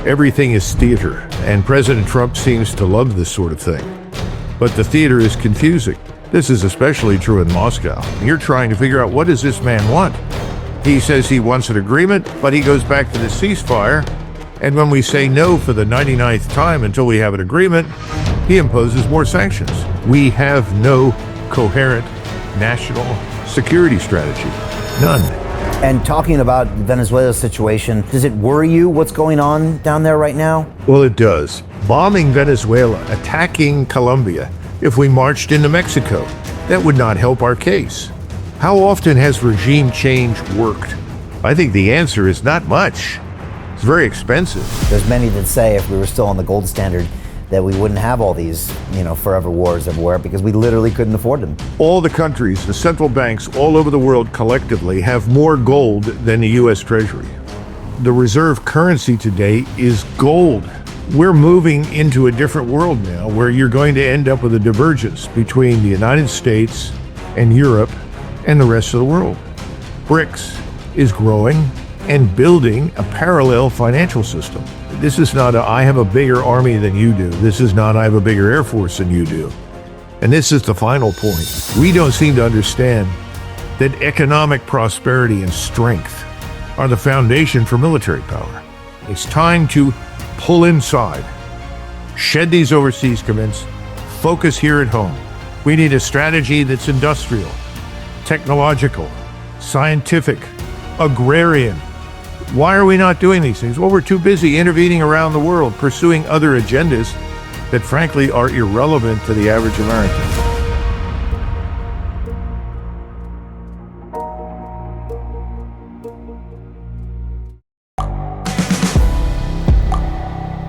Everything is theater, and President Trump seems to love this sort of thing. But the theater is confusing. This is especially true in Moscow. You're trying to figure out, what does this man want? He says he wants an agreement, but he goes back to the ceasefire. And when we say no for the 99th time until we have an agreement, he imposes more sanctions. We have no coherent national security strategy. None. And talking about Venezuela's situation, does it worry you what's going on down there right now? Well, it does. Bombing Venezuela, attacking Colombia, if we marched into Mexico, that would not help our case. How often has regime change worked? I think the answer is not much. It's very expensive. There's many that say if we were still on the gold standard, that we wouldn't have all these, forever wars everywhere, because we literally couldn't afford them. All the countries, the central banks all over the world collectively have more gold than the U.S. Treasury. The reserve currency today is gold. We're moving into a different world now where you're going to end up with a divergence between the United States and Europe and the rest of the world. BRICS is growing and building a parallel financial system. This is not I have a bigger army than you do. This is not I have a bigger air force than you do. And this is the final point. We don't seem to understand that economic prosperity and strength are the foundation for military power. It's time to pull inside, shed these overseas commitments, focus here at home. We need a strategy that's industrial, technological, scientific, agrarian. Why are we not doing these things? Well, we're too busy intervening around the world, pursuing other agendas that frankly are irrelevant to the average American.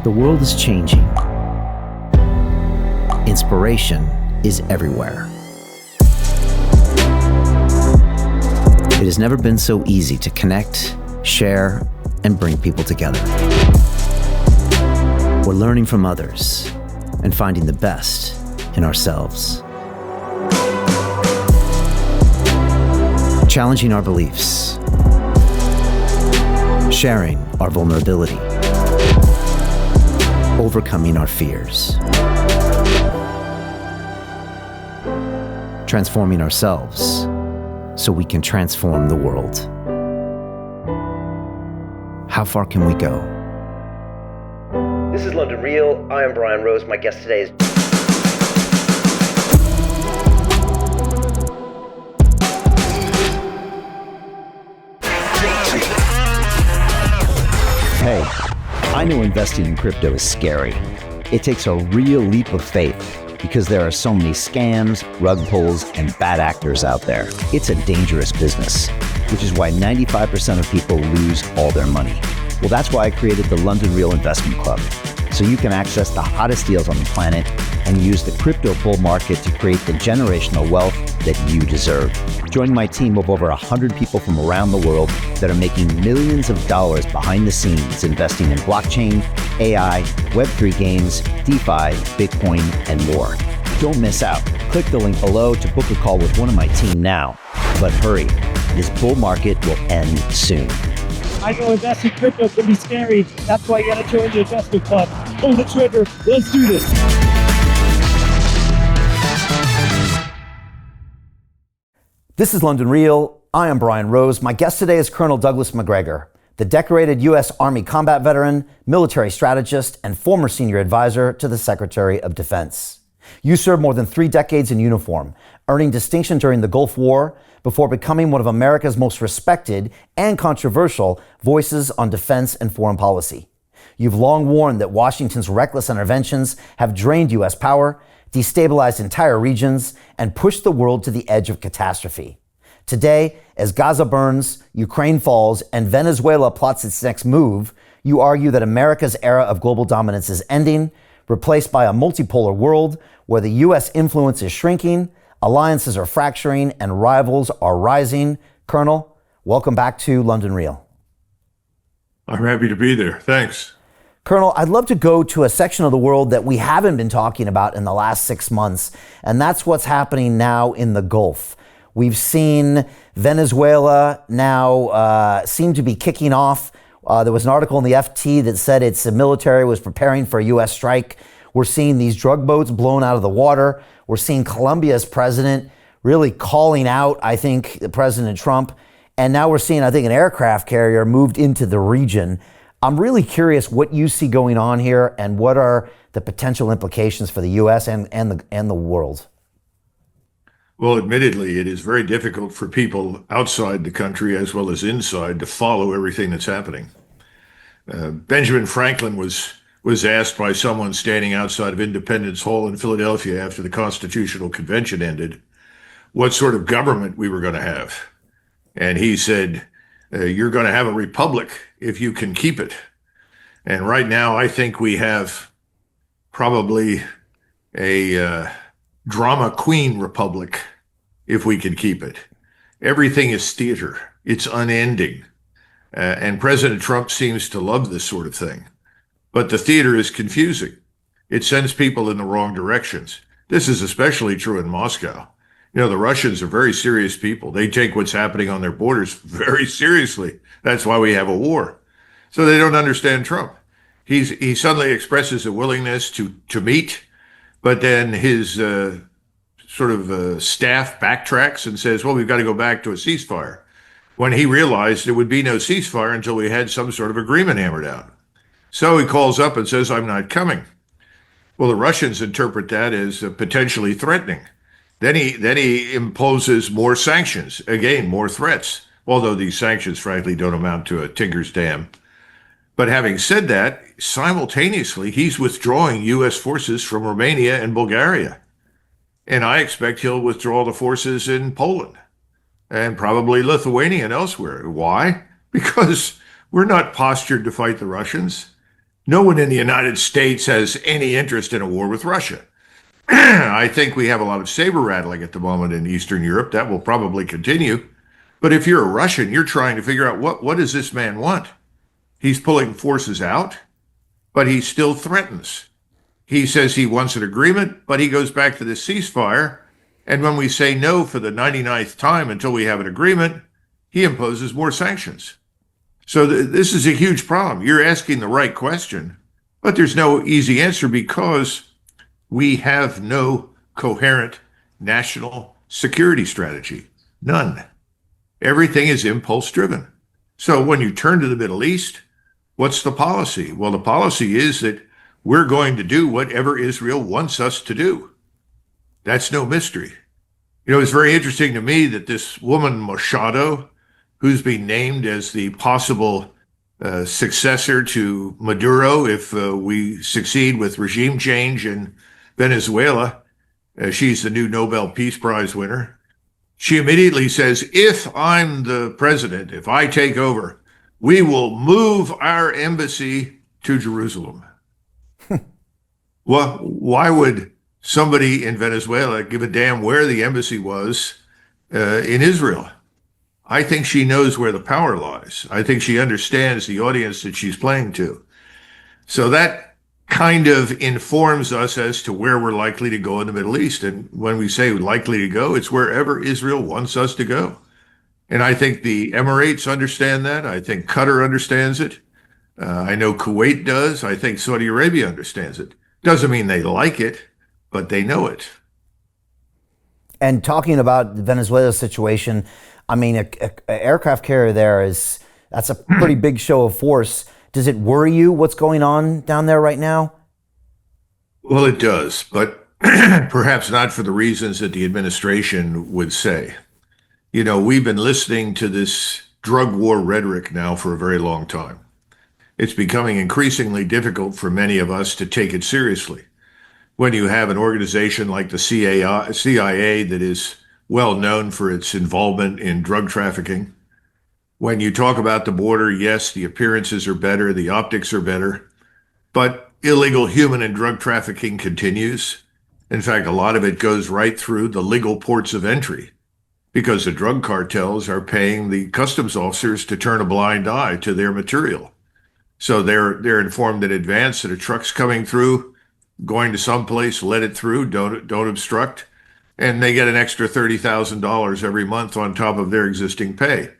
The world is changing. Inspiration is everywhere. It has never been so easy to connect, share, and bring people together. We're learning from others and finding the best in ourselves. Challenging our beliefs. Sharing our vulnerability. Overcoming our fears. Transforming ourselves so we can transform the world. How far can we go? This is London Real. I am Brian Rose. My guest today is... Hey, I know investing in crypto is scary. It takes a real leap of faith because there are so many scams, rug pulls, and bad actors out there. It's a dangerous business, which is why 95% of people lose all their money. Well, that's why I created the London Real Investment Club, so you can access the hottest deals on the planet and use the crypto bull market to create the generational wealth that you deserve. Join my team of over 100 people from around the world that are making millions of dollars behind the scenes investing in blockchain, AI, Web3 games, DeFi, Bitcoin, and more. Don't miss out. Click the link below to book a call with one of my team now. But hurry, this bull market will end soon. I know investing in crypto can be scary. That's why you gotta join the investment club. Pull the trigger. Let's do this. This is London Real. I am Brian Rose. My guest today is Colonel Douglas Macgregor, the decorated U.S. Army combat veteran, military strategist, and former senior advisor to the Secretary of Defense. You served more than 3 decades in uniform, earning distinction during the Gulf War before becoming one of America's most respected and controversial voices on defense and foreign policy. You've long warned that Washington's reckless interventions have drained U.S. power, destabilized entire regions, and pushed the world to the edge of catastrophe. Today, as Gaza burns, Ukraine falls, and Venezuela plots its next move, you argue that America's era of global dominance is ending, replaced by a multipolar world where the U.S. influence is shrinking, alliances are fracturing, and rivals are rising. Colonel, welcome back to London Real. I'm happy to be there. Thanks. Colonel, I'd love to go to a section of the world that we haven't been talking about in the last 6 months, and that's what's happening now in the Gulf. We've seen Venezuela now seem to be kicking off There was an article in the FT that said its military was preparing for a U.S. strike. We're seeing these drug boats blown out of the water. We're seeing Colombia's president really calling out, I think, President Trump. And now we're seeing, I think, an aircraft carrier moved into the region. I'm really curious what you see going on here and what are the potential implications for the U.S. and the world. Well, admittedly, it is very difficult for people outside the country as well as inside to follow everything that's happening. Benjamin Franklin was asked by someone standing outside of Independence Hall in Philadelphia after the Constitutional Convention ended what sort of government we were going to have. And he said, you're going to have a republic if you can keep it. And right now, I think we have probably a drama queen republic if we can keep it. Everything is theater. It's unending. And President Trump seems to love this sort of thing. But the theater is confusing. It sends people in the wrong directions. This is especially true in Moscow. You know, the Russians are very serious people. They take what's happening on their borders very seriously. That's why we have a war. So they don't understand Trump. He suddenly expresses a willingness to meet, but then his staff backtracks and says, well, we've got to go back to a ceasefire, when he realized there would be no ceasefire until we had some sort of agreement hammered out. So he calls up and says, I'm not coming. Well, the Russians interpret that as potentially threatening. Then he imposes more sanctions, again, more threats, although these sanctions, frankly, don't amount to a tinker's dam. But having said that, simultaneously, he's withdrawing U.S. forces from Romania and Bulgaria. And I expect he'll withdraw the forces in Poland and probably Lithuania and elsewhere. Why? Because we're not postured to fight the Russians. No one in the United States has any interest in a war with Russia. I think we have a lot of saber rattling at the moment in Eastern Europe. That will probably continue. But if you're a Russian, you're trying to figure out what does this man want? He's pulling forces out, but he still threatens. He says he wants an agreement, but he goes back to the ceasefire. And when we say no for the 99th time until we have an agreement, he imposes more sanctions. So this is a huge problem. You're asking the right question, but there's no easy answer because we have no coherent national security strategy. None. Everything is impulse driven. So when you turn to the Middle East, what's the policy? Well, the policy is that we're going to do whatever Israel wants us to do. That's no mystery. You know, it's very interesting to me that this woman, Machado, who's been named as the possible successor to Maduro if we succeed with regime change in Venezuela, she's the new Nobel Peace Prize winner. She immediately says, if I'm the president, if I take over, we will move our embassy to Jerusalem. Well, why would somebody in Venezuela give a damn where the embassy was in Israel? I think she knows where the power lies. I think she understands the audience that she's playing to. So that kind of informs us as to where we're likely to go in the Middle East. And when we say likely to go, it's wherever Israel wants us to go. And I think the Emirates understand that. I think Qatar understands it. I know Kuwait does. I think Saudi Arabia understands it. Doesn't mean they like it, but they know it. And talking about Venezuela's situation, I mean, an aircraft carrier there that's a pretty big show of force. Does it worry you what's going on down there right now? Well, it does, but perhaps not for the reasons that the administration would say. You know, we've been listening to this drug war rhetoric now for a very long time. It's becoming increasingly difficult for many of us to take it seriously. When you have an organization like the CIA that is well known for its involvement in drug trafficking, when you talk about the border, yes, the appearances are better, the optics are better, but illegal human and drug trafficking continues. In fact, a lot of it goes right through the legal ports of entry because the drug cartels are paying the customs officers to turn a blind eye to their material. So they're informed in advance that a truck's coming through, going to someplace, let it through, don't obstruct, and they get an extra $30,000 every month on top of their existing pay.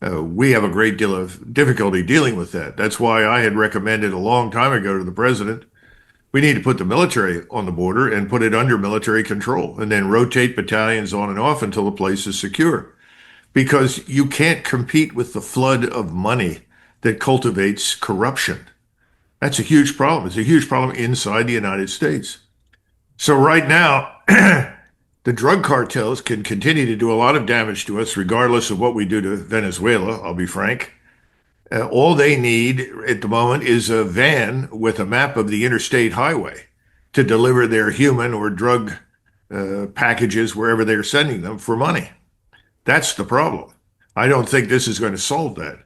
We have a great deal of difficulty dealing with that. That's why I had recommended a long time ago to the president, we need to put the military on the border and put it under military control and then rotate battalions on and off until the place is secure. Because you can't compete with the flood of money that cultivates corruption. That's a huge problem. It's a huge problem inside the United States. So right now, the drug cartels can continue to do a lot of damage to us, regardless of what we do to Venezuela, I'll be frank. All they need at the moment is a van with a map of the interstate highway to deliver their human or drug packages wherever they're sending them for money. That's the problem. I don't think this is going to solve that.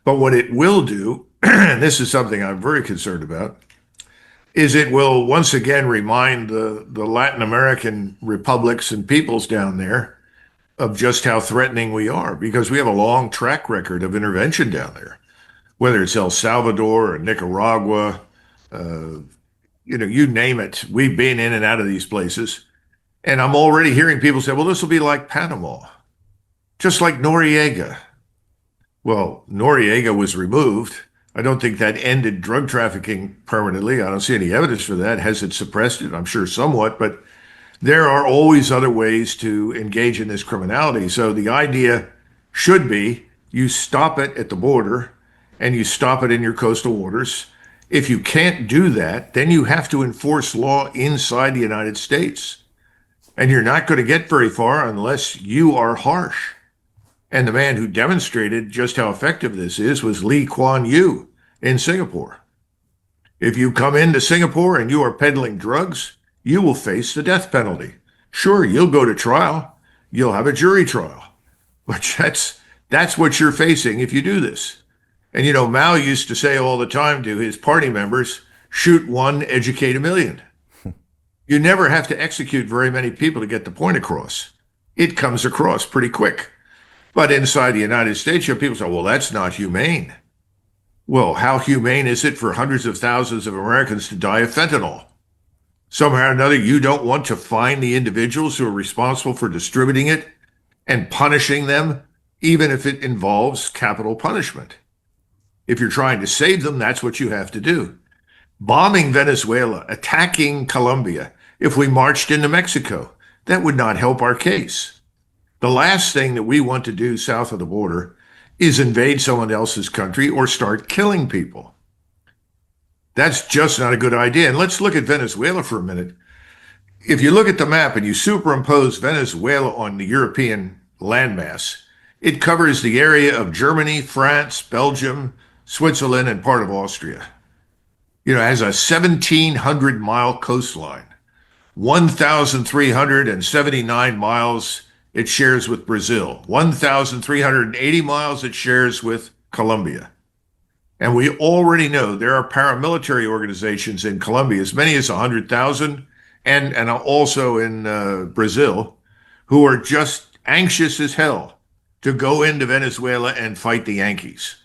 But what it will do, and this is something I'm very concerned about, is it will once again remind the Latin American republics and peoples down there of just how threatening we are, because we have a long track record of intervention down there, whether it's El Salvador or Nicaragua, you name it. We've been in and out of these places. And I'm already hearing people say, well, this will be like Panama, just like Noriega. Well, Noriega was removed. I don't think that ended drug trafficking permanently. I don't see any evidence for that. Has it suppressed it? I'm sure somewhat, but there are always other ways to engage in this criminality. So the idea should be you stop it at the border and you stop it in your coastal waters. If you can't do that, then you have to enforce law inside the United States. And you're not going to get very far unless you are harsh. And the man who demonstrated just how effective this is was Lee Kuan Yew in Singapore. If you come into Singapore and you are peddling drugs, you will face the death penalty. Sure, you'll go to trial. You'll have a jury trial. But that's what you're facing if you do this. And Mao used to say all the time to his party members, shoot one, educate a million. You never have to execute very many people to get the point across. It comes across pretty quick. But inside the United States, you have people say, well, that's not humane. Well, how humane is it for hundreds of thousands of Americans to die of fentanyl? Somehow or another, you don't want to find the individuals who are responsible for distributing it and punishing them, even if it involves capital punishment. If you're trying to save them, that's what you have to do. Bombing Venezuela, attacking Colombia, if we marched into Mexico, that would not help our case. The last thing that we want to do south of the border is invade someone else's country or start killing people. That's just not a good idea. And let's look at Venezuela for a minute. If you look at the map and you superimpose Venezuela on the European landmass, it covers the area of Germany, France, Belgium, Switzerland, and part of Austria. It has a 1,700-mile coastline, 1,379 miles it shares with Brazil, 1,380 miles it shares with Colombia. And we already know there are paramilitary organizations in Colombia, as many as 100,000, and also in Brazil, who are just anxious as hell to go into Venezuela and fight the Yankees.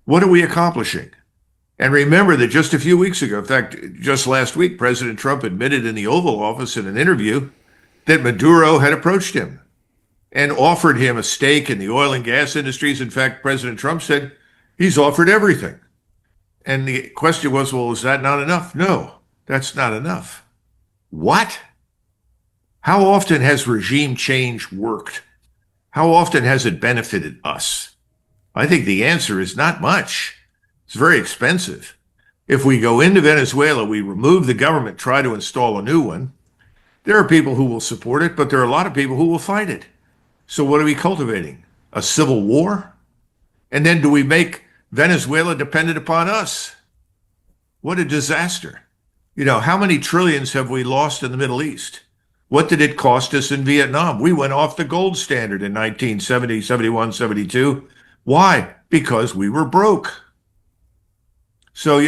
What are we accomplishing? And remember that just a few weeks ago, in fact, just last week, President Trump admitted in the Oval Office in an interview that Maduro had approached him and offered him a stake in the oil and gas industries. In fact, President Trump said he's offered everything. And the question was, well, is that not enough? No, that's not enough. What? How often has regime change worked? How often has it benefited us? I think the answer is not much. It's very expensive. If we go into Venezuela, we remove the government, try to install a new one. There are people who will support it, but there are a lot of people who will fight it. So what are we cultivating? A civil war? And then do we make Venezuela dependent upon us? What a disaster. How many trillions have we lost in the Middle East? What did it cost us in Vietnam? We went off the gold standard in 1970, 71, 72. Why? Because we were broke. So,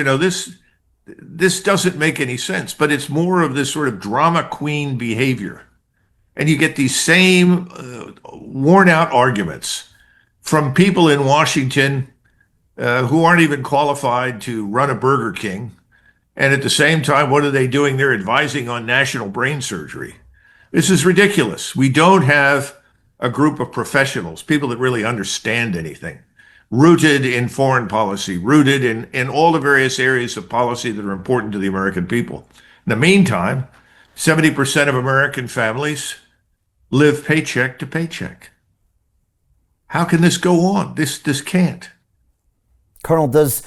this doesn't make any sense, but it's more of this sort of drama queen behavior. And you get these same worn out arguments from people in Washington who aren't even qualified to run a Burger King. And at the same time, what are they doing? They're advising on national brain surgery. This is ridiculous. We don't have a group of professionals, people that really understand anything, rooted in foreign policy, rooted in all the various areas of policy that are important to the American people. In the meantime, 70% of American families live paycheck to paycheck. How can this go on? This can't. Colonel, does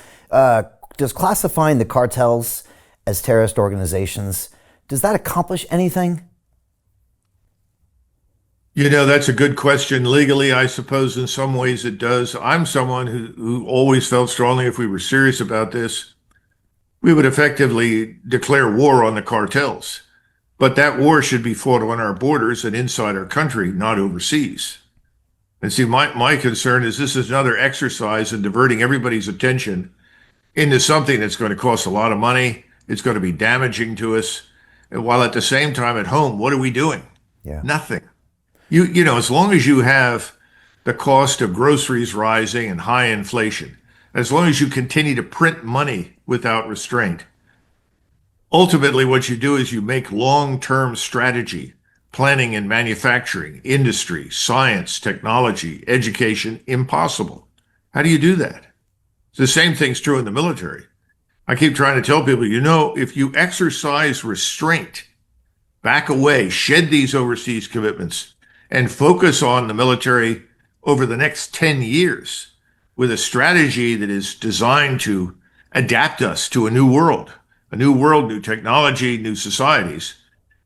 classifying the cartels as terrorist organizations, does that accomplish anything? That's a good question. Legally, I suppose in some ways it does. I'm someone who always felt strongly if we were serious about this, we would effectively declare war on the cartels. But that war should be fought on our borders and inside our country, not overseas. And see, my concern is this is another exercise in diverting everybody's attention into something that's going to cost a lot of money. It's going to be damaging to us. And while at the same time at home, what are we doing? Yeah. Nothing. As long as you have the cost of groceries rising and high inflation, as long as you continue to print money without restraint, ultimately what you do is you make long-term strategy, planning and manufacturing, industry, science, technology, education impossible. How do you do that? The same thing's true in the military. I keep trying to tell people, if you exercise restraint, back away, shed these overseas commitments, and focus on the military over the next 10 years with a strategy that is designed to adapt us to a new world, new technology, new societies.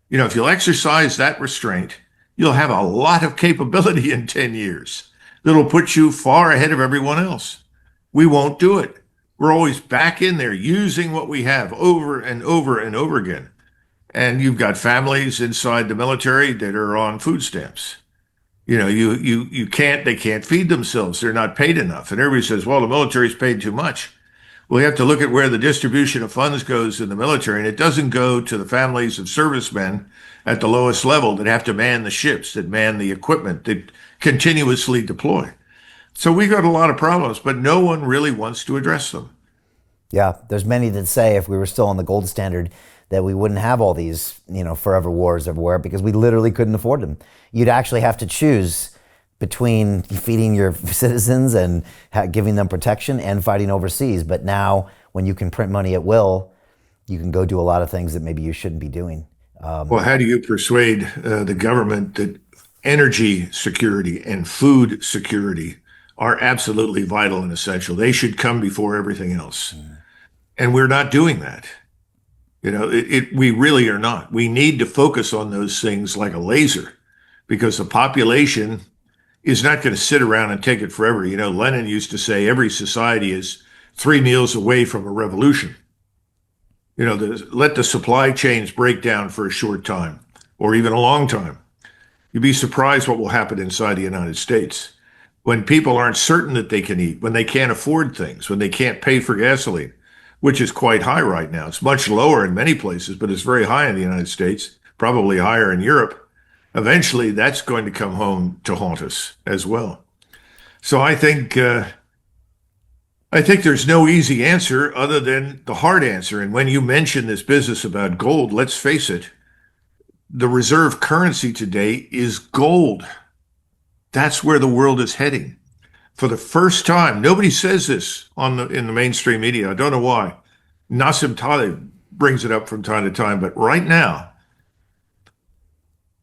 If you'll exercise that restraint, you'll have a lot of capability in 10 years that'll put you far ahead of everyone else. We won't do it. We're always back in there using what we have over and over and over again. And you've got families inside the military that are on food stamps. They can't feed themselves. They're not paid enough. And everybody says, well, the military's paid too much. Well, you have to look at where the distribution of funds goes in the military, and it doesn't go to the families of servicemen at the lowest level that have to man the ships, that man the equipment, that continuously deploy. So we got a lot of problems, but no one really wants to address them. Yeah, there's many that say if we were still on the gold standard that we wouldn't have all these, forever wars everywhere because we literally couldn't afford them. You'd actually have to choose between feeding your citizens and giving them protection and fighting overseas. But now when you can print money at will, you can go do a lot of things that maybe you shouldn't be doing. Well, how do you persuade the government that energy security and food security are absolutely vital and essential? They should come before everything else. And we're not doing that. We really are not. We need to focus on those things like a laser because the population is not going to sit around and take it forever. Lenin used to say every society is 3 meals away from a revolution. Let the supply chains break down for a short time or even a long time. You'd be surprised what will happen inside the United States when people aren't certain that they can eat, when they can't afford things, when they can't pay for gasoline, which is quite high right now. It's much lower in many places, but it's very high in the United States, probably higher in Europe. Eventually, that's going to come home to haunt us as well. So I think there's no easy answer other than the hard answer. And when you mention this business about gold, let's face it, the reserve currency today is gold. That's where the world is heading. For the first time, nobody says this in the mainstream media. I don't know why. Nassim Taleb brings it up from time to time, but right now,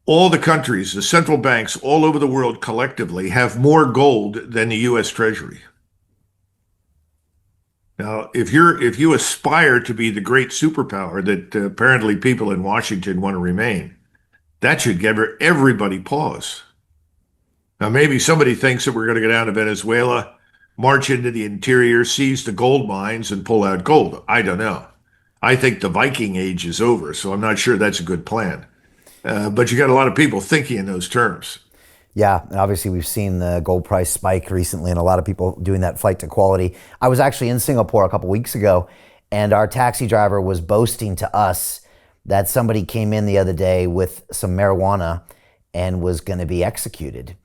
all the countries, the central banks all over the world collectively have more gold than the U.S. Treasury. Now, if you aspire to be the great superpower that apparently people in Washington want to remain, that should give everybody pause. Now, maybe somebody thinks that we're going to go down to Venezuela, march into the interior, seize the gold mines, and pull out gold. I don't know. I think the Viking Age is over, so I'm not sure that's a good plan. But you got a lot of people thinking in those terms. Yeah, and obviously we've seen the gold price spike recently and a lot of people doing that flight to quality. I was actually in Singapore a couple weeks ago, and our taxi driver was boasting to us that somebody came in the other day with some marijuana and was going to be executed.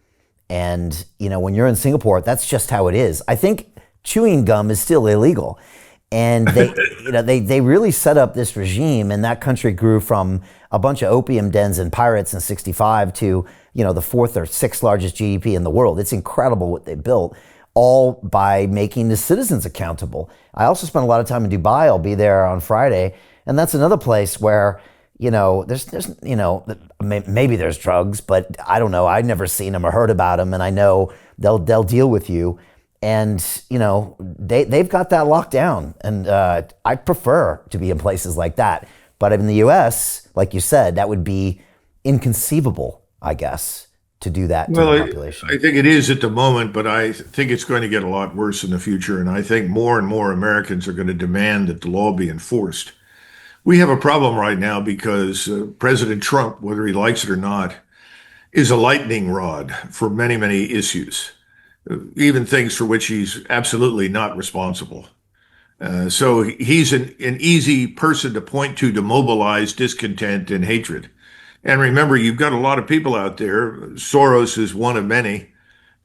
And, when you're in Singapore, that's just how it is. I think chewing gum is still illegal. And they really set up this regime, and that country grew from a bunch of opium dens and pirates in '65 to the fourth or sixth largest GDP in the world. It's incredible what they built, all by making the citizens accountable. I also spent a lot of time in Dubai. I'll be there on Friday. And that's another place where, there's maybe there's drugs, but I don't know. I've never seen them or heard about them. And I know they'll deal with you. And, they've got that locked down. And I prefer to be in places like that. But in the U.S., like you said, that would be inconceivable, I guess, to do that to the population. I think it is at the moment, but I think it's going to get a lot worse in the future. And I think more and more Americans are going to demand that the law be enforced. We have a problem right now because President Trump, whether he likes it or not, is a lightning rod for many, many issues, even things for which he's absolutely not responsible. So he's an easy person to point to mobilize discontent and hatred. And remember, you've got a lot of people out there. Soros is one of many,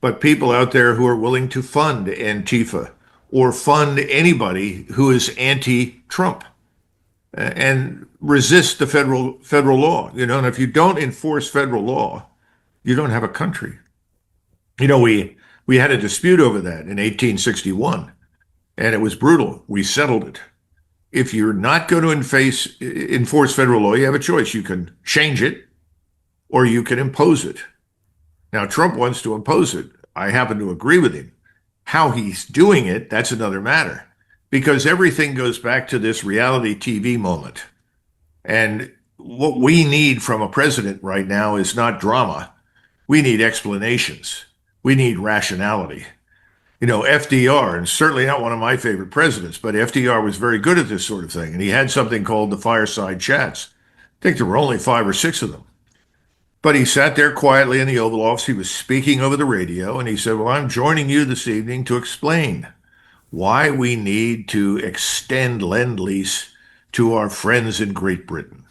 but people out there who are willing to fund Antifa or fund anybody who is anti-Trump and resist the federal law. And if you don't enforce federal law, you don't have a country. We had a dispute over that in 1861, and it was brutal. We settled it. If you're not going to enforce federal law, you have a choice. You can change it or you can impose it. Now, Trump wants to impose it. I happen to agree with him. How he's doing it, that's another matter, because everything goes back to this reality TV moment. And what we need from a president right now is not drama. We need explanations. We need rationality. FDR, and certainly not one of my favorite presidents, but FDR was very good at this sort of thing. And he had something called the fireside chats. I think there were only 5 or 6 of them. But he sat there quietly in the Oval Office. He was speaking over the radio, and he said, well, I'm joining you this evening to explain why we need to extend Lend-Lease to our friends in Great Britain.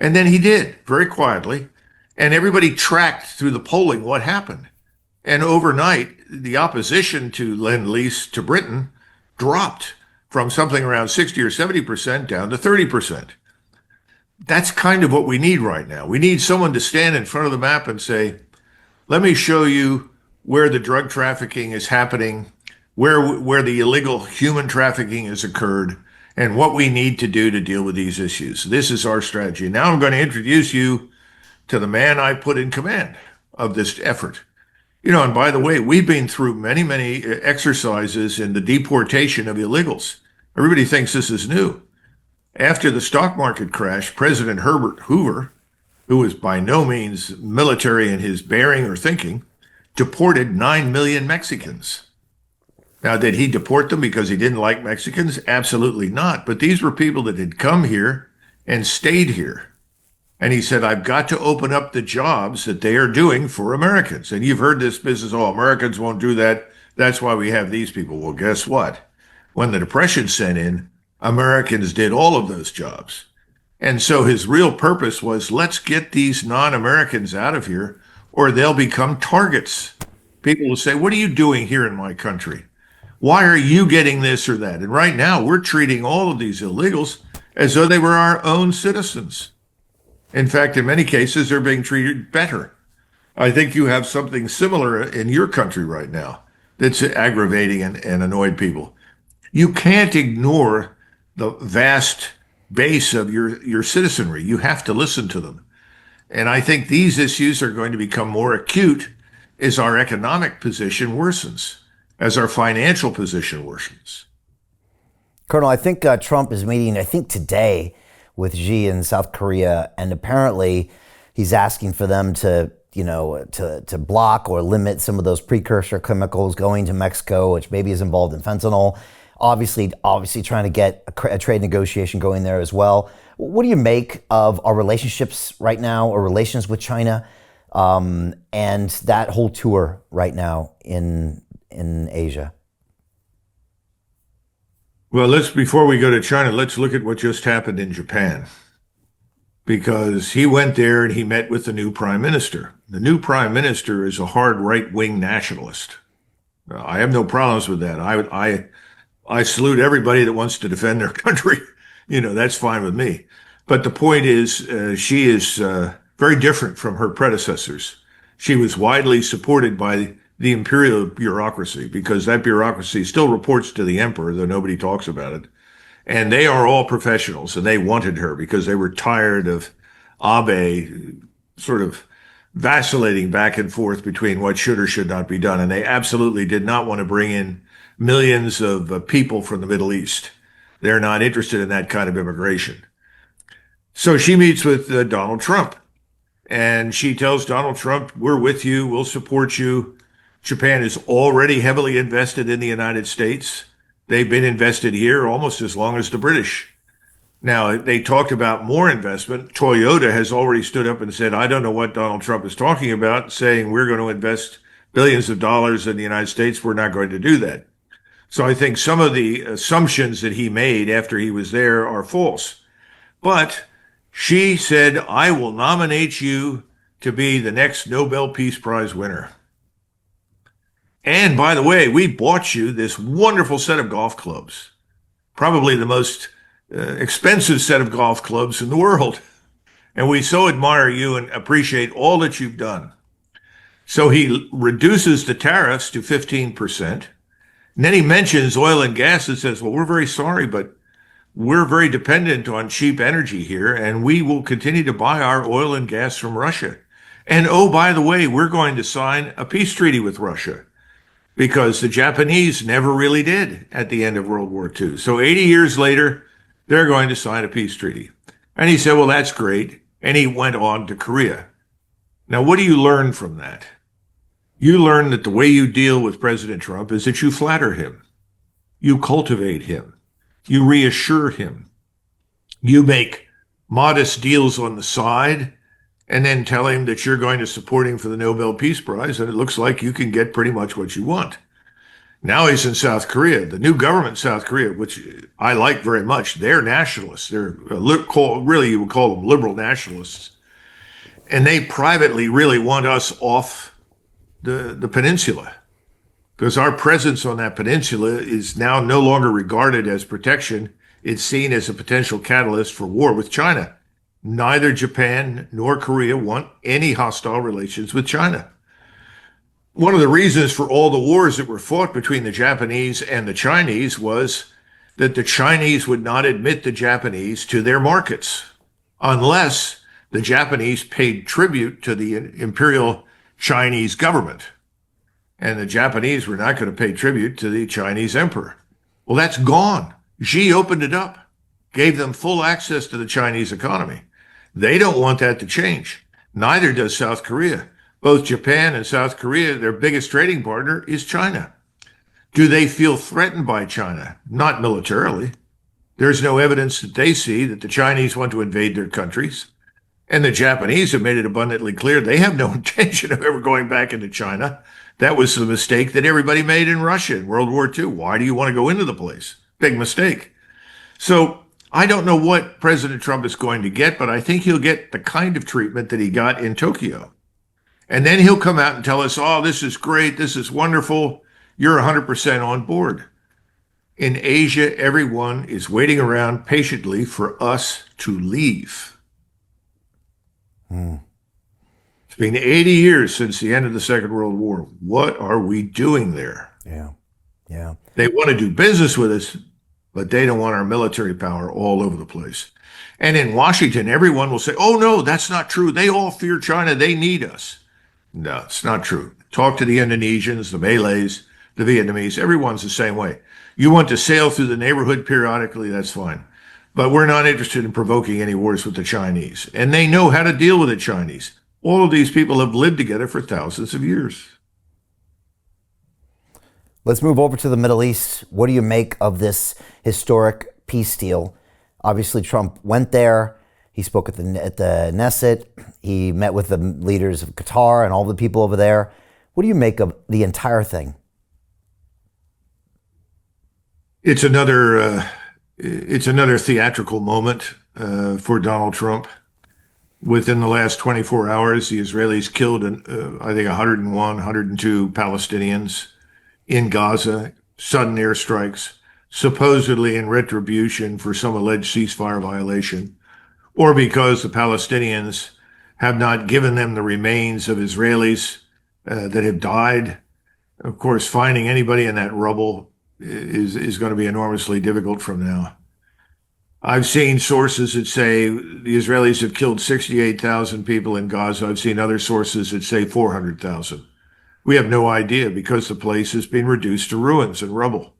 And then he did, very quietly. And everybody tracked through the polling what happened. And overnight, the opposition to Lend-Lease to Britain dropped from something around 60 or 70% down to 30%. That's kind of what we need right now. We need someone to stand in front of the map and say, let me show you where the drug trafficking is happening, where the illegal human trafficking has occurred, and what we need to do to deal with these issues. This is our strategy. Now I'm going to introduce you to the man I put in command of this effort. And by the way, we've been through many, many exercises in the deportation of illegals. Everybody thinks this is new. After the stock market crash, President Herbert Hoover, who was by no means military in his bearing or thinking, deported 9 million Mexicans. Now, did he deport them because he didn't like Mexicans? Absolutely not. But these were people that had come here and stayed here. And he said, I've got to open up the jobs that they are doing for Americans. And you've heard this business, Americans won't do that. That's why we have these people. Well, guess what? When the Depression set in, Americans did all of those jobs. And so his real purpose was, let's get these non-Americans out of here, or they'll become targets. People will say, what are you doing here in my country? Why are you getting this or that? And right now, we're treating all of these illegals as though they were our own citizens. In fact, in many cases, they're being treated better. I think you have something similar in your country right now that's aggravating and annoyed people. You can't ignore the vast base of your citizenry. You have to listen to them. And I think these issues are going to become more acute as our economic position worsens, as our financial position worsens. Colonel, I think Trump is meeting, today, with Xi in South Korea, and apparently he's asking for them to block or limit some of those precursor chemicals going to Mexico, which maybe is involved in fentanyl. Obviously trying to get a trade negotiation going there as well. What do you make of our relationships right now, or relations with China, and that whole tour right now in Asia? Well, before we go to China, let's look at what just happened in Japan. Because he went there and he met with the new prime minister. The new prime minister is a hard right-wing nationalist. I have no problems with that. I salute everybody that wants to defend their country. That's fine with me. But the point is, she is very different from her predecessors. She was widely supported by the imperial bureaucracy because that bureaucracy still reports to the emperor, though nobody talks about it. And they are all professionals, and they wanted her because they were tired of Abe sort of vacillating back and forth between what should or should not be done. And they absolutely did not want to bring in millions of people from the Middle East. They're not interested in that kind of immigration. So she meets with Donald Trump, and she tells Donald Trump, we're with you, we'll support you. Japan is already heavily invested in the United States. They've been invested here almost as long as the British. Now, they talked about more investment. Toyota has already stood up and said, I don't know what Donald Trump is talking about, saying we're going to invest billions of dollars in the United States. We're not going to do that. So I think some of the assumptions that he made after he was there are false. But she said, I will nominate you to be the next Nobel Peace Prize winner. And by the way, we bought you this wonderful set of golf clubs, probably the most expensive set of golf clubs in the world. And we so admire you and appreciate all that you've done. So he reduces the tariffs to 15%. And then he mentions oil and gas and says, well, we're very sorry, but we're very dependent on cheap energy here, and we will continue to buy our oil and gas from Russia. And oh, by the way, we're going to sign a peace treaty with Russia, because the Japanese never really did at the end of World War II. So 80 years later, they're going to sign a peace treaty. And he said, well, that's great. And he went on to Korea. Now, what do you learn from that? You learn that the way you deal with President Trump is that you flatter him. You cultivate him. You reassure him. You make modest deals on the side and then tell him that you're going to support him for the Nobel Peace Prize, and it looks like you can get pretty much what you want. Now he's in South Korea. The new government in South Korea, which I like very much, they're nationalists. They're really, you would call them liberal nationalists. And they privately really want us off the peninsula, because our presence on that peninsula is now no longer regarded as protection. It's seen as a potential catalyst for war with China. Neither Japan nor Korea want any hostile relations with China. One of the reasons for all the wars that were fought between the Japanese and the Chinese was that the Chinese would not admit the Japanese to their markets unless the Japanese paid tribute to the imperial Chinese government. And the Japanese were not going to pay tribute to the Chinese emperor. Well, that's gone. Xi opened it up, gave them full access to the Chinese economy. They don't want that to change. Neither does South Korea. Both Japan and South Korea, their biggest trading partner is China. Do they feel threatened by China? Not militarily. There's no evidence that they see that the Chinese want to invade their countries. And the Japanese have made it abundantly clear they have no intention of ever going back into China. That was the mistake that everybody made in Russia in World War II. Why do you want to go into the place? Big mistake. So I don't know what President Trump is going to get, but I think he'll get the kind of treatment that he got in Tokyo. And then he'll come out and tell us, oh, this is great, this is wonderful, you're 100% on board. In Asia, everyone is waiting around patiently for us to leave. It's been 80 years since the end of the Second World War. What are we doing there? Yeah. They want to do business with us, but they don't want our military power all over the place. And in Washington, everyone will say, oh, no, that's not true. They all fear China. They need us. No, it's not true. Talk to the Indonesians, the Malays, the Vietnamese. Everyone's the same way. You want to sail through the neighborhood periodically, that's fine. But we're not interested in provoking any wars with the Chinese. And they know how to deal with the Chinese. All of these people have lived together for thousands of years. Let's move over to the Middle East. What do you make of this historic peace deal? Obviously, Trump went there. He spoke at the Knesset. He met with the leaders of Qatar and all the people over there. What do you make of the entire thing? It's another theatrical moment for Donald Trump. Within the last 24 hours, the Israelis killed, I think, 101, 102 Palestinians in Gaza, sudden airstrikes, supposedly in retribution for some alleged ceasefire violation, or because the Palestinians have not given them the remains of Israelis that have died. Of course, finding anybody in that rubble is going to be enormously difficult from now. I've seen sources that say the Israelis have killed 68,000 people in Gaza. I've seen other sources that say 400,000. We have no idea because the place has been reduced to ruins and rubble.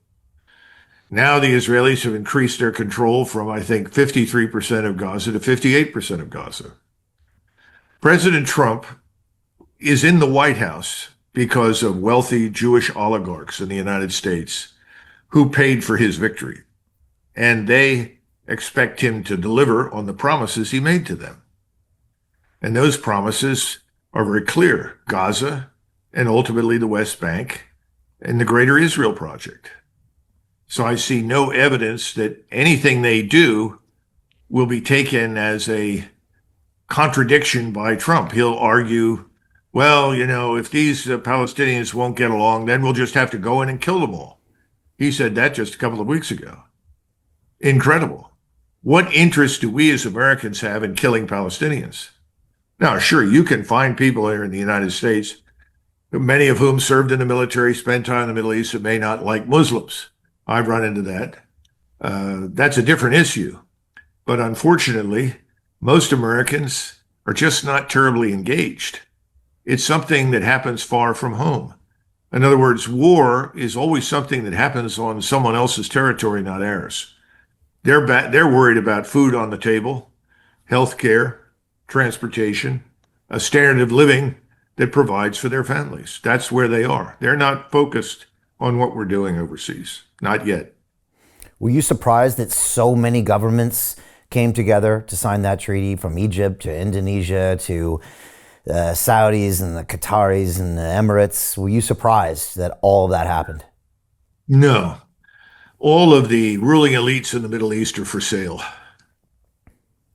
Now the Israelis have increased their control from, I think, 53% of Gaza to 58% of Gaza. President Trump is in the White House because of wealthy Jewish oligarchs in the United States who paid for his victory. And they expect him to deliver on the promises he made to them. And those promises are very clear: Gaza and ultimately the West Bank and the Greater Israel Project. So I see no evidence that anything they do will be taken as a contradiction by Trump. He'll argue, well, if these Palestinians won't get along, then we'll just have to go in and kill them all. He said that just a couple of weeks ago. Incredible. What interest do we as Americans have in killing Palestinians? Now, sure, you can find people here in the United States, many of whom served in the military, spent time in the Middle East, that may not like Muslims. I've run into that. That's a different issue. But unfortunately, most Americans are just not terribly engaged. It's something that happens far from home. In other words, war is always something that happens on someone else's territory, not ours. They're worried about food on the table, health care, transportation, a standard of living that provides for their families. That's where they are. They're not focused on what we're doing overseas. Not yet. Were you surprised that so many governments came together to sign that treaty, from Egypt to Indonesia to the Saudis and the Qataris and the Emirates? Were you surprised that all of that happened? No. All of the ruling elites in the Middle East are for sale.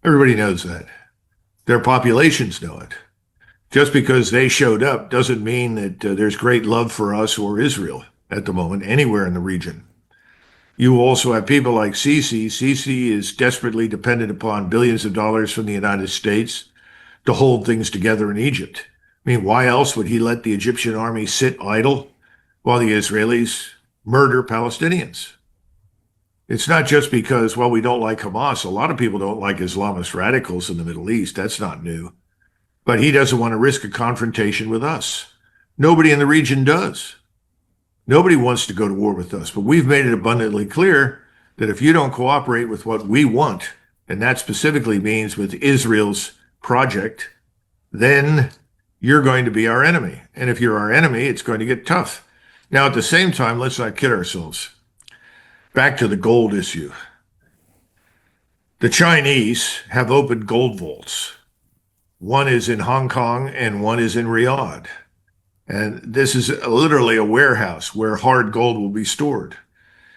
Everybody knows that. Their populations know it. Just because they showed up doesn't mean that there's great love for us or Israel at the moment, anywhere in the region. You also have people like Sisi. Sisi is desperately dependent upon billions of dollars from the United States to hold things together in Egypt. I mean, why else would he let the Egyptian army sit idle while the Israelis murder Palestinians? It's not just because, well, we don't like Hamas. A lot of people don't like Islamist radicals in the Middle East. That's not new. But he doesn't want to risk a confrontation with us. Nobody in the region does. Nobody wants to go to war with us. But we've made it abundantly clear that if you don't cooperate with what we want, and that specifically means with Israel's project, then you're going to be our enemy. And if you're our enemy, it's going to get tough. Now, at the same time, let's not kid ourselves. Back to the gold issue. The Chinese have opened gold vaults. One is in Hong Kong and one is in Riyadh. And this is literally a warehouse where hard gold will be stored.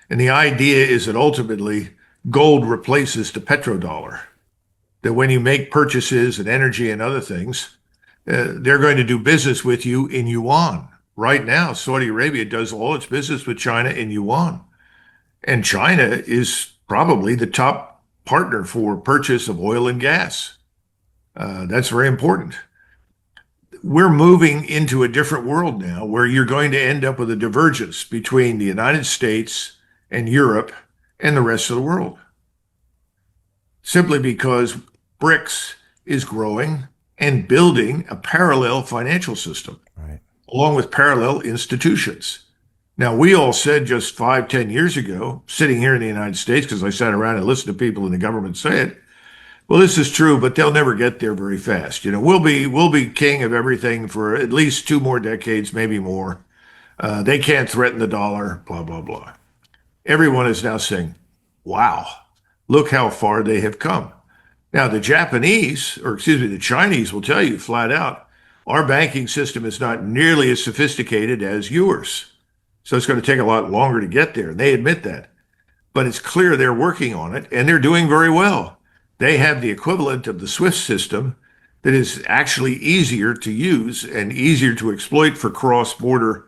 And the idea is that ultimately gold replaces the petrodollar. That when you make purchases and energy and other things, they're going to do business with you in yuan. Right now, Saudi Arabia does all its business with China in yuan. And China is probably the top partner for purchase of oil and gas. That's very important. We're moving into a different world now where you're going to end up with a divergence between the United States and Europe and the rest of the world. Simply because BRICS is growing and building a parallel financial system, right, along with parallel institutions. Now, we all said just 5-10 years ago, sitting here in the United States, because I sat around and listened to people in the government say it, well, this is true, but they'll never get there very fast. We'll be king of everything for at least 2 more decades, maybe more. They can't threaten the dollar, blah, blah, blah. Everyone is now saying, wow, look how far they have come. Now, the Chinese will tell you flat out, our banking system is not nearly as sophisticated as yours. So it's going to take a lot longer to get there. And they admit that. But it's clear they're working on it, and they're doing very well. They have the equivalent of the SWIFT system that is actually easier to use and easier to exploit for cross-border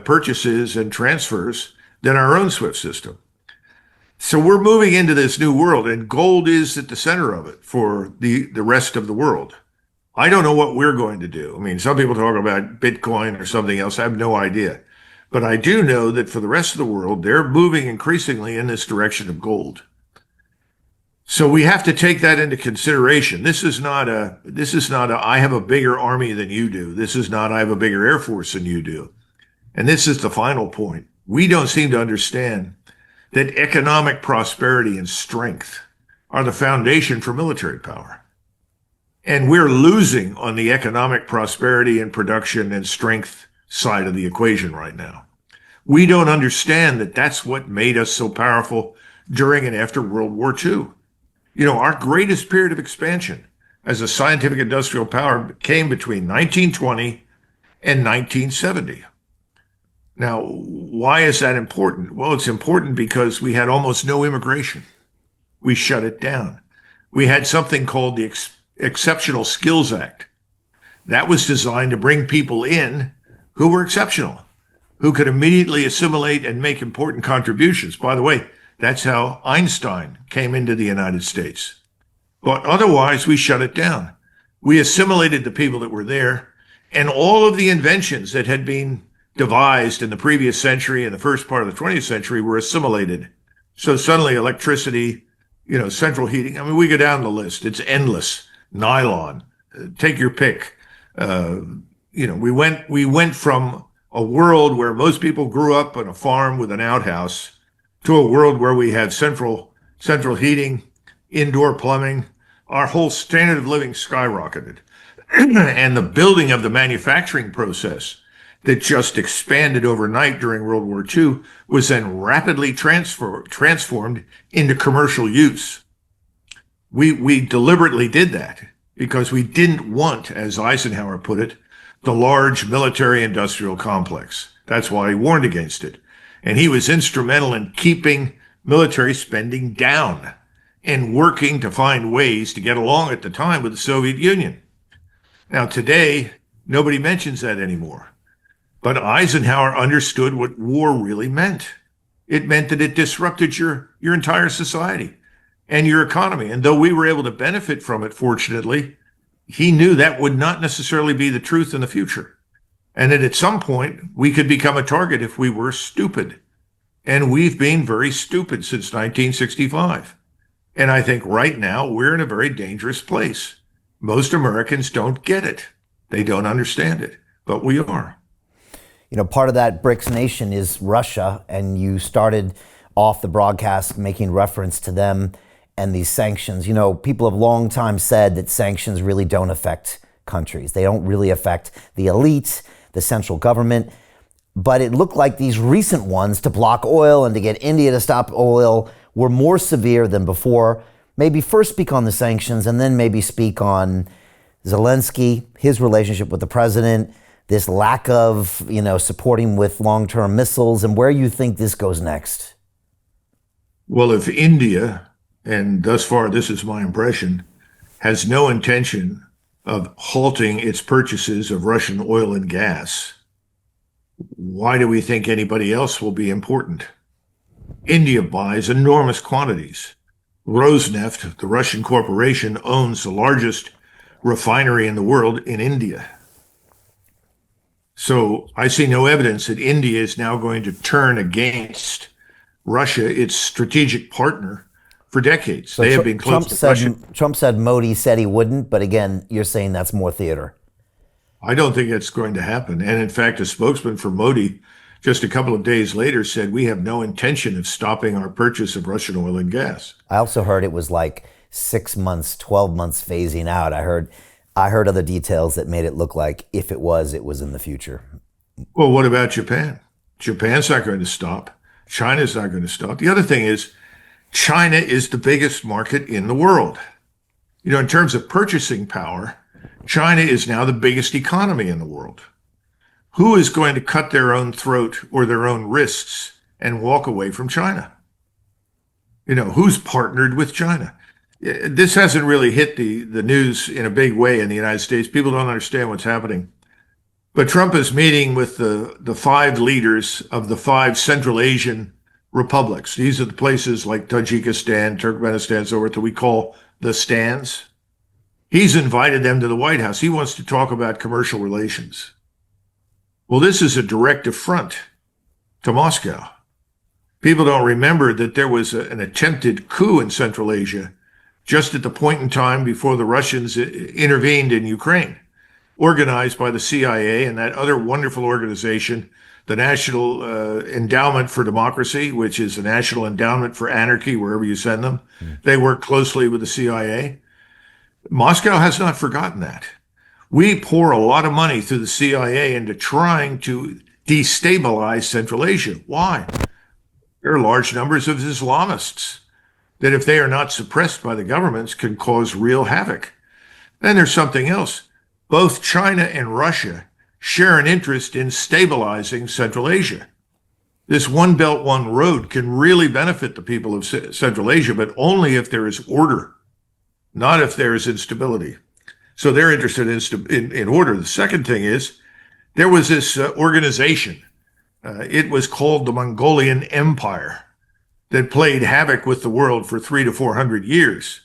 purchases and transfers than our own SWIFT system. So we're moving into this new world, and gold is at the center of it for the rest of the world. I don't know what we're going to do. I mean, some people talk about Bitcoin or something else. I have no idea. But I do know that for the rest of the world, they're moving increasingly in this direction of gold. So we have to take that into consideration. This is not a I have a bigger army than you do. This is not I have a bigger Air Force than you do. And this is the final point. We don't seem to understand that economic prosperity and strength are the foundation for military power. And we're losing on the economic prosperity and production and strength side of the equation right now. We don't understand that that's what made us so powerful during and after World War II. You know, our greatest period of expansion as a scientific industrial power came between 1920 and 1970. Now, why is that important? Well, it's important because we had almost no immigration. We shut it down. We had something called the Exceptional Skills Act. That was designed to bring people in who were exceptional, who could immediately assimilate and make important contributions. By the way, that's how Einstein came into the United States. But otherwise, we shut it down. We assimilated the people that were there, and all of the inventions that had been devised in the previous century and the first part of the 20th century were assimilated. So suddenly electricity, central heating, I mean, we go down the list. It's endless. Nylon, take your pick. We went from a world where most people grew up on a farm with an outhouse to a world where we had central heating, indoor plumbing. Our whole standard of living skyrocketed. And the building of the manufacturing process that just expanded overnight during World War II was then rapidly transformed into commercial use. We deliberately did that because we didn't want, as Eisenhower put it, the large military industrial complex. That's why he warned against it. And he was instrumental in keeping military spending down and working to find ways to get along at the time with the Soviet Union. Now, today, nobody mentions that anymore. But Eisenhower understood what war really meant. It meant that it disrupted your entire society and your economy. And though we were able to benefit from it, fortunately, he knew that would not necessarily be the truth in the future. And that at some point, we could become a target if we were stupid. And we've been very stupid since 1965. And I think right now, we're in a very dangerous place. Most Americans don't get it. They don't understand it, but we are. Part of that BRICS nation is Russia, and you started off the broadcast making reference to them and these sanctions. People have long time said that sanctions really don't affect countries. They don't really affect the elite, the central government. But it looked like these recent ones to block oil and to get India to stop oil were more severe than before. Maybe first speak on the sanctions and then maybe speak on Zelensky, his relationship with the president, this lack of, supporting with long-term missiles, and where you think this goes next. Well, if India, and thus far this is my impression, has no intention of halting its purchases of Russian oil and gas, why do we think anybody else will be important? India buys enormous quantities. Rosneft, the Russian corporation, owns the largest refinery in the world in India. So I see no evidence that India is now going to turn against Russia, its strategic partner, for decades. So they have been close to Russia. Trump said Modi said he wouldn't, but again, you're saying that's more theater. I don't think it's going to happen. And in fact, a spokesman for Modi just a couple of days later said, we have no intention of stopping our purchase of Russian oil and gas. I also heard it was like 6 months, 12 months phasing out. I heard other details that made it look like if it was in the future. Well, what about Japan? Japan's not going to stop. China's not going to stop. The other thing is, China is the biggest market in the world. In terms of purchasing power, China is now the biggest economy in the world. Who is going to cut their own throat or their own wrists and walk away from China? Who's partnered with China? This hasn't really hit the news in a big way in the United States. People don't understand what's happening. But Trump is meeting with the 5 leaders of the 5 Central Asian republics. These are the places like Tajikistan, Turkmenistan, so forth that we call the stands. He's invited them to the White House. He wants to talk about commercial relations. Well, this is a direct affront to Moscow. People don't remember that there was an attempted coup in Central Asia just at the point in time before the Russians intervened in Ukraine, organized by the CIA and that other wonderful organization, the National Endowment for Democracy, which is a national endowment for anarchy wherever you send them. They work closely with the CIA. Moscow has not forgotten that. We pour a lot of money through the CIA into trying to destabilize Central Asia. Why? There are large numbers of Islamists that, if they are not suppressed by the governments, can cause real havoc. Then there's something else. Both China and Russia share an interest in stabilizing Central Asia. This One Belt, One Road can really benefit the people of Central Asia, but only if there is order, not if there is instability. So they're interested in order. The second thing is, there was this organization. It was called the Mongolian Empire, that played havoc with the world for 300 to 400 years.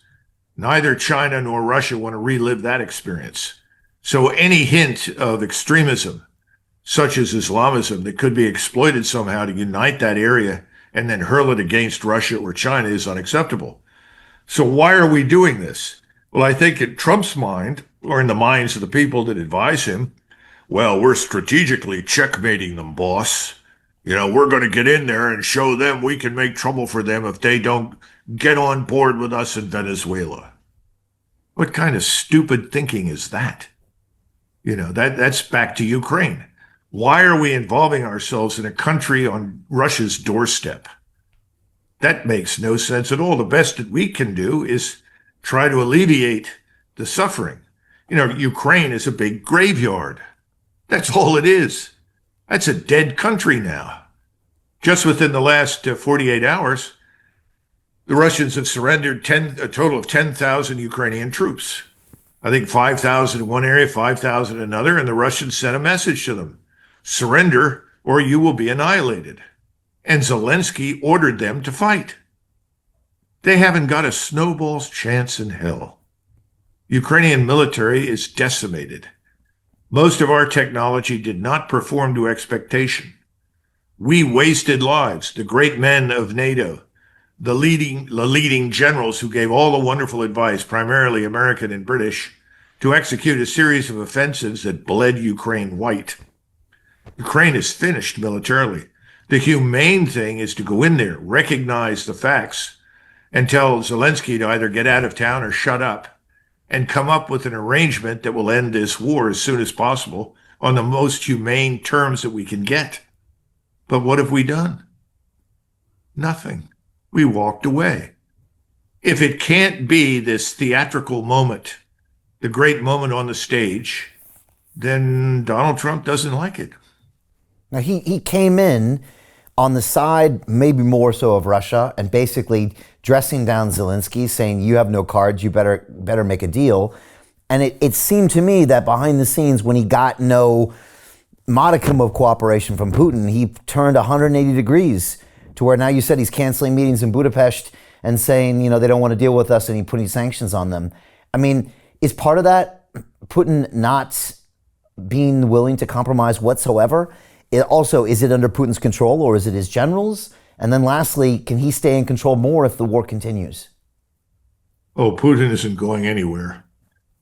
Neither China nor Russia want to relive that experience. So any hint of extremism, such as Islamism, that could be exploited somehow to unite that area and then hurl it against Russia or China is unacceptable. So why are we doing this? Well, I think in Trump's mind, or in the minds of the people that advise him, well, we're strategically checkmating them, boss. You know, we're going to get in there and show them we can make trouble for them if they don't get on board with us in Venezuela. What kind of stupid thinking is that? You know, that's back to Ukraine. Why are we involving ourselves in a country on Russia's doorstep? That makes no sense at all. The best that we can do is try to alleviate the suffering. You know, Ukraine is a big graveyard. That's all it is. That's a dead country now. Just within the last 48 hours, the Russians have surrendered a total of 10,000 Ukrainian troops. I think 5,000 in one area, 5,000 in another, and the Russians sent a message to them: surrender or you will be annihilated. And Zelensky ordered them to fight. They haven't got a snowball's chance in hell. Ukrainian military is decimated. Most of our technology did not perform to expectation. We wasted lives, the great men of NATO, the leading generals who gave all the wonderful advice, primarily American and British, to execute a series of offensives that bled Ukraine white. Ukraine is finished militarily. The humane thing is to go in there, recognize the facts, and tell Zelensky to either get out of town or shut up, and come up with an arrangement that will end this war as soon as possible on the most humane terms that we can get. But what have we done? Nothing. We walked away. If it can't be this theatrical moment, the great moment on the stage, then Donald Trump doesn't like it. Now, he came in on the side, maybe more so, of Russia, and basically dressing down Zelensky, saying, you have no cards, you better make a deal. And it seemed to me that behind the scenes, when he got no modicum of cooperation from Putin, he turned 180 degrees to where now you said he's canceling meetings in Budapest and saying, you know, they don't want to deal with us, and he's putting sanctions on them. I mean, is part of that Putin not being willing to compromise whatsoever? Also, is it under Putin's control, or is it his generals? And then lastly, can he stay in control more if the war continues? Oh, Putin isn't going anywhere.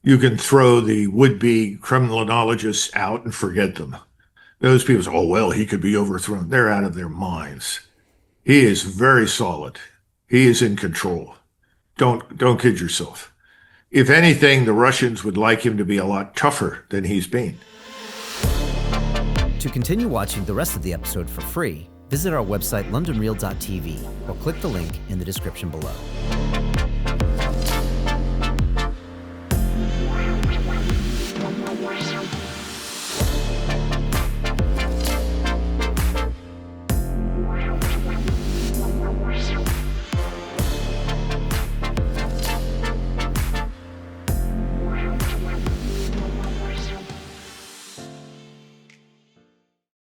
You can throw the would-be criminologists out and forget them. Those people say, oh, well, he could be overthrown. They're out of their minds. He is very solid. He is in control. Don't kid yourself. If anything, the Russians would like him to be a lot tougher than he's been. To continue watching the rest of the episode for free, visit our website londonreal.tv or click the link in the description below.